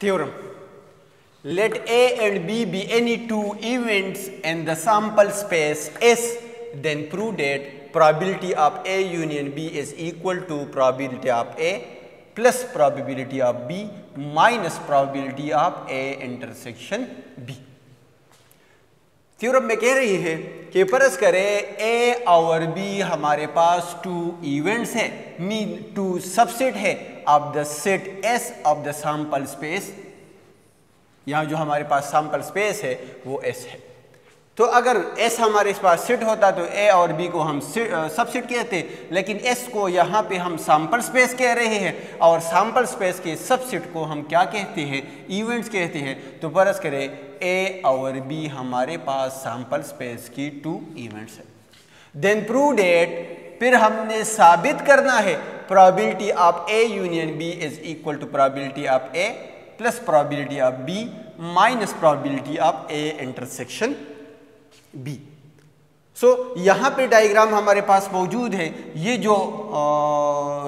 Theorem. Let A and B be any two events in the sample space S, then prove that probability of A union B is equal to probability of A plus probability of B minus probability of A intersection B. Theorem में कह रही है कि फर्ज करें A और B हमारे पास to events है, मीन टू सबसेट है of the set S of the sample space. यहाँ जो हमारे पास सैंपल स्पेस है वो S है। तो अगर S हमारे पास सेट होता तो A और B को हम सबसेट कहते, लेकिन S को यहाँ पे हम सैंपल स्पेस कह रहे हैं और सैंपल स्पेस के सबसेट को हम क्या कहते हैं, इवेंट्स कहते हैं। तो फर्ज करें A और B हमारे पास सैंपल स्पेस की टू इवेंट्स है। देन प्रूव डेट, फिर हमने साबित करना है probability of A union B is equal to probability of A plus probability of B minus probability of A intersection B। So यहाँ पे डायग्राम हमारे पास मौजूद है। ये जो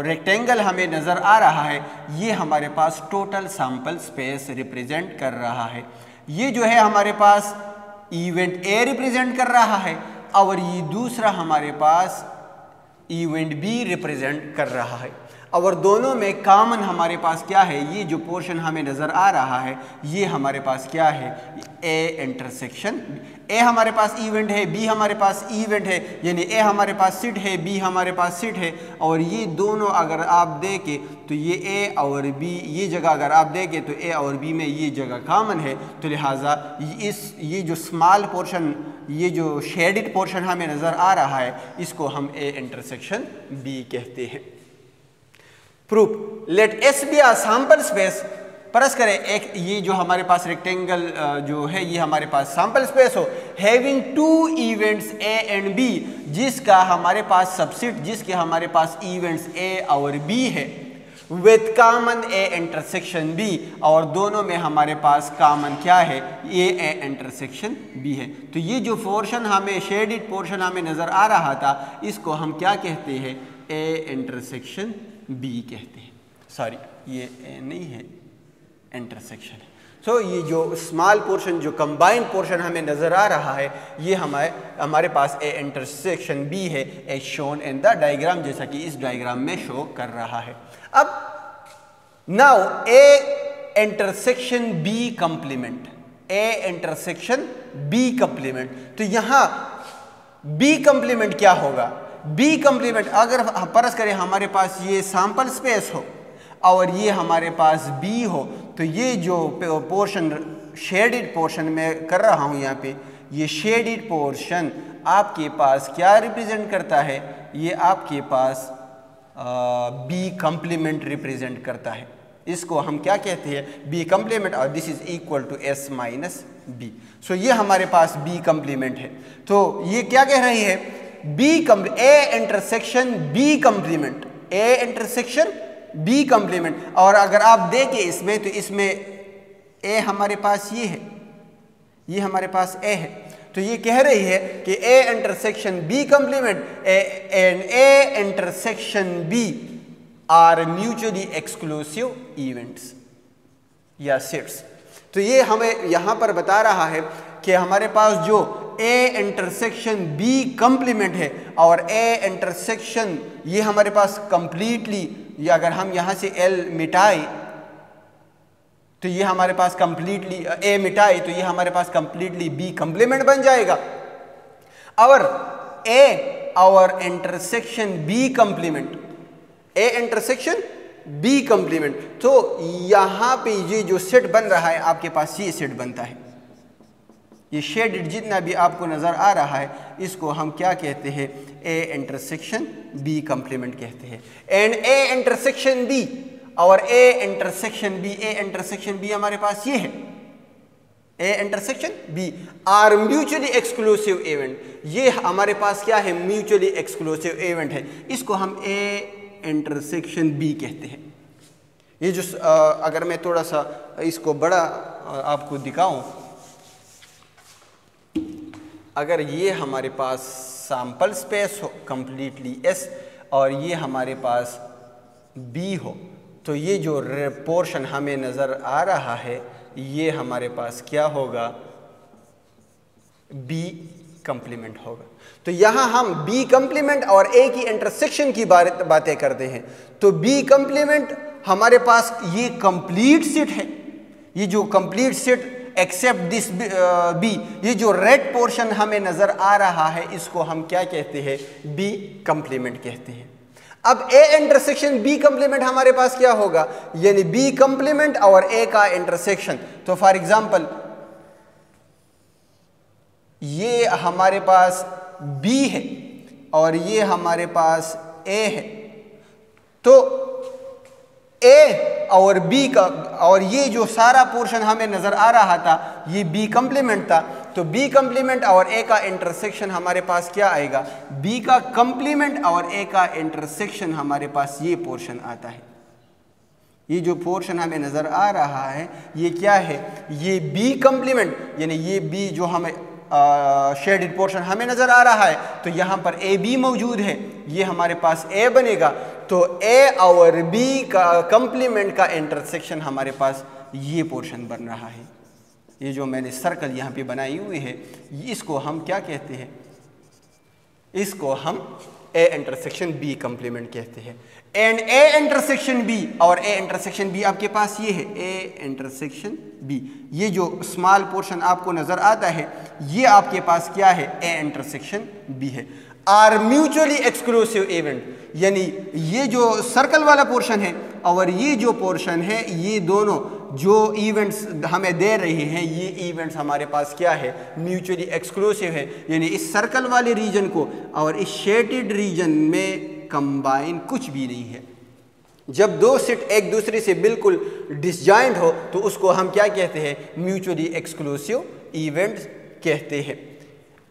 रेक्टेंगल हमें नज़र आ रहा है ये हमारे पास टोटल सैंपल स्पेस रिप्रेजेंट कर रहा है। ये जो है हमारे पास इवेंट A रिप्रेजेंट कर रहा है और ये दूसरा हमारे पास इवेंट B रिप्रेजेंट कर रहा है। और दोनों में कॉमन हमारे पास क्या है, ये जो पोर्शन हमें नज़र आ रहा है ये हमारे पास क्या है, A इंटरसेक्शन। A हमारे पास इवेंट है, B हमारे पास इवेंट है, यानी A हमारे पास सीट है, B हमारे पास सीट है। और ये दोनों अगर आप देखें तो ये A और B, ये जगह अगर आप देखें तो A और B में ये जगह कॉमन है। तो लिहाजा ये जो स्मॉल पोर्शन, ये जो शेडेड पोर्शन हमें नज़र आ रहा है इसको हम A इंटरसेक्शन B कहते हैं। प्रूफ, लेट S बी आ सैंपल स्पेस। परस करें एक ये जो हमारे पास रेक्टेंगल जो है ये हमारे पास सैंपल स्पेस हो, having two events A and B, जिसका हमारे पास सबसेट, जिसके हमारे पास इवेंट्स A और B है, with common A intersection B, और दोनों में हमारे पास कॉमन क्या है, A इंटरसेक्शन B है। तो ये जो पोर्शन हमें शेडेड पोर्शन हमें नज़र आ रहा था इसको हम क्या कहते हैं, A इंटरसेक्शन B कहते हैं। सॉरी ये A नहीं है, इंटरसेक्शन है। सो ये जो स्मॉल पोर्शन, जो कंबाइंड पोर्शन हमें नज़र आ रहा है ये हमारे पास A इंटरसेक्शन B है, as shown in the diagram, जैसा कि इस डायग्राम में शो कर रहा है। अब now A intersection B complement, A intersection B complement. तो यहाँ B कंप्लीमेंट क्या होगा, B कंप्लीमेंट अगर परस करें हमारे पास ये सैंपल स्पेस हो और ये हमारे पास B हो, तो ये जो पोर्शन शेडेड पोर्शन में कर रहा हूँ यहाँ पे, ये शेडेड पोर्शन आपके पास क्या रिप्रेजेंट करता है, ये आपके पास B कंप्लीमेंट रिप्रेजेंट करता है। इसको हम क्या कहते हैं, B कंप्लीमेंट, और this is equal to S minus B। So ये हमारे पास B कंप्लीमेंट है। तो ये क्या कह रही है, A intersection B complement, A intersection B complement. और अगर आप देखें इसमें तो इसमें A हमारे पास ये है, ये हमारे पास A है। तो ये कह रही है कि A intersection B complement and A intersection B are mutually exclusive events या सेट्स। तो ये हमें यहाँ पर बता रहा है कि हमारे पास जो A इंटरसेक्शन B कंप्लीमेंट है और A इंटरसेक्शन ये हमारे पास कंप्लीटली, ये अगर हम यहाँ से L मिटाए तो ये हमारे पास कंप्लीटली A मिटाए तो ये हमारे पास कंप्लीटली B कंप्लीमेंट बन जाएगा। और A और intersection B complement, A intersection B complement. तो यहाँ पे ये जो सेट बन रहा है आपके पास ये सेट बनता है। ये शेडेड जितना भी आपको नज़र आ रहा है इसको हम क्या कहते हैं, A इंटरसेक्शन B कंप्लीमेंट कहते हैं। एंड A इंटरसेक्शन B और A intersection B, A intersection B हमारे पास ये है, A intersection B are mutually exclusive event. ये हमारे पास क्या है, म्यूचुअली एक्सक्लूसिव इवेंट है। इसको हम A इंटरसेक्शन B कहते हैं। ये जो अगर मैं थोड़ा सा इसको बड़ा आपको दिखाऊं, अगर ये हमारे पास सैंपल स्पेस हो कंप्लीटली S और ये हमारे पास B हो, तो ये जो पोर्शन हमें नज़र आ रहा है ये हमारे पास क्या होगा, बी कंप्लीमेंट होगा। तो यहाँ हम बी कंप्लीमेंट और ए की इंटरसेक्शन की बातें करते हैं। तो बी कंप्लीमेंट हमारे पास ये कंप्लीट सेट है, ये जो complete set except this B, ये जो रेड पोर्शन हमें नजर आ रहा है इसको हम क्या कहते हैं, बी कंप्लीमेंट कहते हैं। अब ए इंटरसेक्शन बी कंप्लीमेंट हमारे पास क्या होगा, यानी बी कंप्लीमेंट और ए का इंटरसेक्शन। तो फॉर एग्जांपल ये हमारे पास बी है और ये हमारे पास ए है, तो ए और बी का, और ये जो सारा पोर्शन हमें नजर आ रहा था ये बी कंप्लीमेंट था। तो बी कंप्लीमेंट और ए का इंटरसेक्शन हमारे पास क्या आएगा, बी का कंप्लीमेंट और ए का इंटरसेक्शन हमारे पास ये पोर्शन आता है। ये जो पोर्शन हमें नजर आ रहा है ये क्या है, ये बी कंप्लीमेंट, यानी ये बी जो हमें शेडेड पोर्शन हमें नजर आ रहा है, तो यहाँ पर ए बी मौजूद है, ये हमारे पास ए बनेगा। तो ए और बी का कंप्लीमेंट का इंटरसेक्शन हमारे पास ये पोर्शन बन रहा है। ये जो मैंने सर्कल यहाँ पे बनाई हुई है इसको हम क्या कहते हैं, इसको हम ए इंटरसेक्शन बी कंप्लीमेंट कहते हैं। एंड ए इंटरसेक्शन बी और ए इंटरसेक्शन बी आपके पास ये है, ए इंटरसेक्शन बी, ये जो स्मॉल पोर्शन आपको नजर आता है ये आपके पास क्या है, ए इंटरसेक्शन बी है। आर म्यूचुअली एक्सक्लूसिव इवेंट, यानी ये जो सर्कल वाला पोर्शन है और ये जो पोर्शन है, ये दोनों जो इवेंट्स हमें दे रहे हैं ये इवेंट्स हमारे पास क्या है, म्यूचुअली एक्सक्लूसिव है। यानी इस सर्कल वाले रीजन को और इस शेडेड रीजन में कंबाइन कुछ भी नहीं है। जब दो सेट एक दूसरे से बिल्कुल डिसजॉइंट हो तो उसको हम क्या कहते हैं, म्यूचुअली एक्सक्लूसिव इवेंट्स कहते हैं।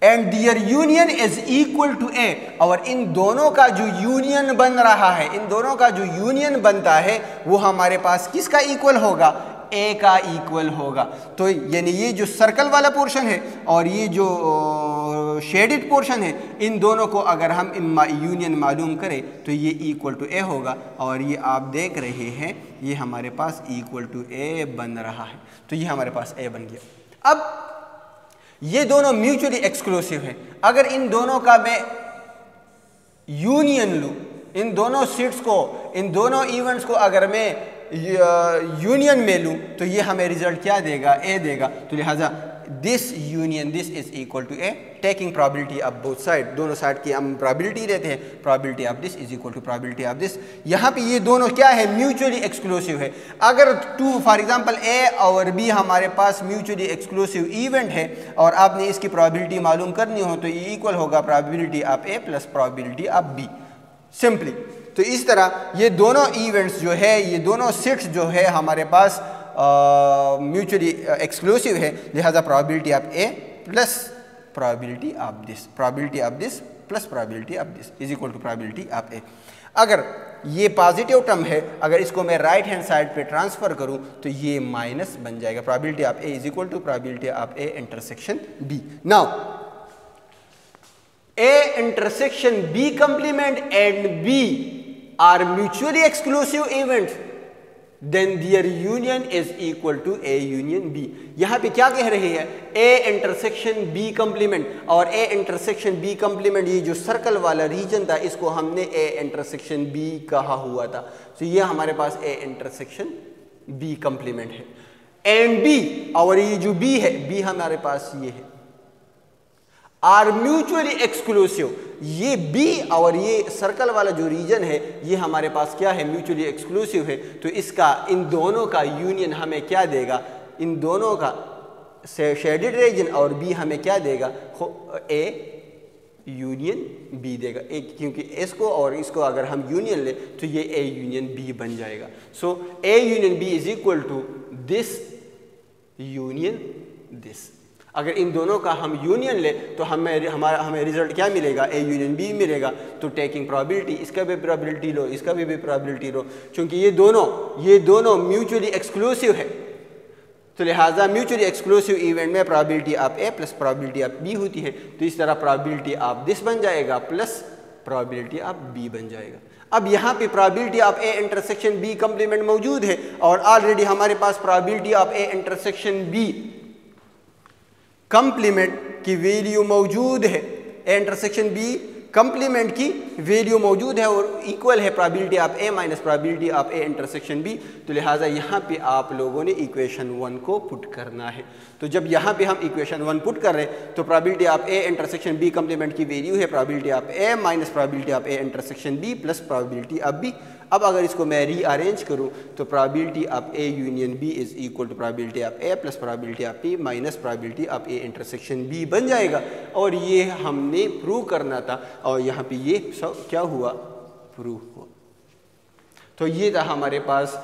And their union is equal to A, और इन दोनों का जो यूनियन बन रहा है, इन दोनों का जो यूनियन बनता है वो हमारे पास किसका इक्वल होगा, ए का इक्वल होगा। तो यानी ये जो सर्कल वाला पोर्शन है और ये जो शेडेड पोर्शन है, इन दोनों को अगर हम यूनियन मालूम करें तो ये इक्वल टू ए होगा, और ये आप देख रहे हैं ये हमारे पास इक्वल टू ए बन रहा है। तो ये हमारे पास ए बन गया। अब ये दोनों म्यूचुअली एक्सक्लूसिव है, अगर इन दोनों का मैं यूनियन लूँ, इन दोनों सीट्स को, इन दोनों इवेंट्स को अगर मैं यूनियन में लूँ तो ये हमें रिजल्ट क्या देगा, ए देगा। तो लिहाजा this union this is equal to A, taking probability of both side, दोनों साइड की हम प्रोबेबिलिटी लेते हैं, probability of this is equal to probability of this. यहाँ पे ये दोनों क्या है, म्यूचुअली एक्सक्लूसिव है। अगर टू फॉर एग्जांपल ए और बी हमारे पास म्यूचुअली एक्सक्लूसिव इवेंट है और आपने इसकी प्रोबेबिलिटी मालूम करनी हो तो ये इक्वल होगा probability of A plus probability of B, simply. तो इस तरह ये दोनों इवेंट्स जो है, ये दोनों सेट्स जो है हमारे पास म्यूचुअली एक्सक्लूसिव है, लिहाजा probability of A plus probability of this, probability of this plus probability of this is equal to probability of A. अगर ये पॉजिटिव टर्म है, अगर इसको मैं राइट हैंड साइड पे ट्रांसफर करूं तो ये माइनस बन जाएगा, probability of A is equal to probability of A intersection B. Now A intersection B complement and B are mutually exclusive events, then their union is equal to A union B। यहाँ पे क्या कह रहे हैं, A intersection B complement और A intersection B complement, ये जो circle वाला रीजन था इसको हमने A intersection B कहा हुआ था। तो ये हमारे पास A intersection B complement है। and B, और ये जो B है, B हमारे पास ये है, आर म्यूचुअली एक्सक्लूसिव, ये बी और ये सर्कल वाला जो रीजन है ये हमारे पास क्या है, म्यूचुअली एक्सक्लूसिव है। तो इसका इन दोनों का यूनियन हमें क्या देगा, इन दोनों का शेडेड रीजन और बी हमें क्या देगा, ए यूनियन बी देगा। एक क्योंकि इसको और इसको अगर हम यूनियन ले तो ये ए यूनियन बी बन जाएगा। So A union B is equal to this union this. अगर इन दोनों का हम यूनियन ले तो हमें रिजल्ट क्या मिलेगा, ए यूनियन बी मिलेगा। तो टेकिंग प्रोबेबिलिटी, इसका भी प्रोबेबिलिटी लो, इसका भी प्रोबेबिलिटी लो, क्योंकि ये दोनों म्यूचुअली एक्सक्लूसिव है। तो लिहाजा म्यूचुअली एक्सक्लूसिव इवेंट में probability of A plus probability of B होती है। तो इस तरह प्रोबेबिलिटी ऑफ दिस बन जाएगा प्लस प्रोबेबिलिटी ऑफ बी बन जाएगा। अब यहाँ पे probability of A intersection B complement मौजूद है और ऑलरेडी हमारे पास probability of A intersection B complement की वैल्यू मौजूद है, ए इंटरसेक्शन बी कंप्लीमेंट की वैल्यू मौजूद है और इक्वल है probability of A minus probability of A intersection B. तो लिहाजा यहाँ पे आप लोगों ने इक्वेशन 1 को पुट करना है। तो जब यहाँ पे हम इक्वेशन 1 पुट कर रहे हैं तो probability of A intersection B complement की वैल्यू है probability of A minus probability of A intersection B plus probability of B. अब अगर इसको मैं रीअरेंज करूँ तो probability of A union B is equal to probability of A plus probability of B minus probability of A intersection B बन जाएगा और ये हमने प्रूव करना था और यहाँ पे ये सब क्या हुआ, प्रूव हुआ। तो ये था हमारे पास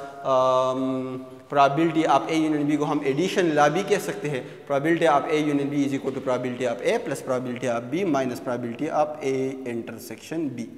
probability of A union B को हम एडिशन ला भी कह सकते हैं। Probability of A union B is equal to probability of A plus probability of B minus probability of A intersection B.